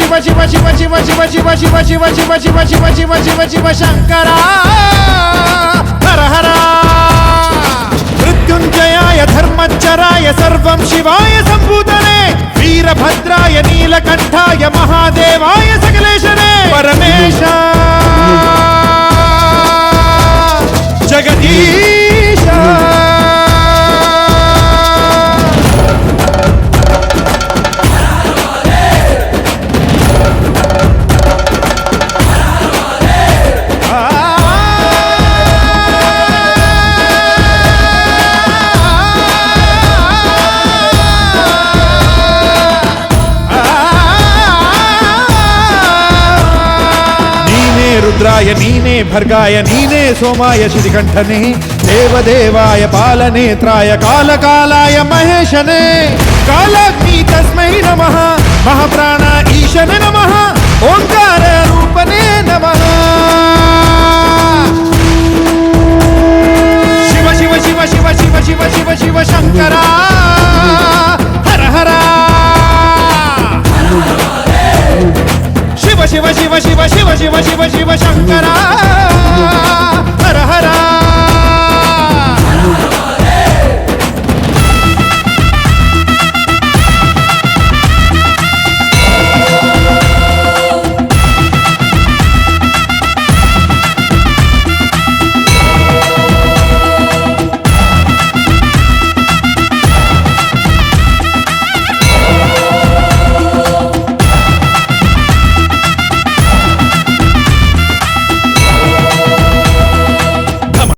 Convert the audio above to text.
శివ శివ శివ శివ శివ శివ శివ శివ శివ శివ శివ శివ శివ శివ శంకర హర హర మృత్యుంజయాయ ధర్మచ్చరాయ సర్వం శివాయ సంభూతనే వీరభద్రాయ నీలకంఠాయ మహాదేవాయ సకలేశనే పరమేశ జగదీశ రుద్రాయ నీనే భర్గాయ నీనే సోమాయ శ్రీకంఠనే దేవదేవాయ పాలనేత్రాయ కాలకాలాయ మహేశనే కాలాగ్ని తస్మై నమః మహాప్రాణ ఈశనే నమః ఓంకార రూపనే నమః శివ శివ శివ శివ శివ శివ శివ శివ శంకర హర హర శివ శివ శివ శివ శివ శివ శివ శివ శంకర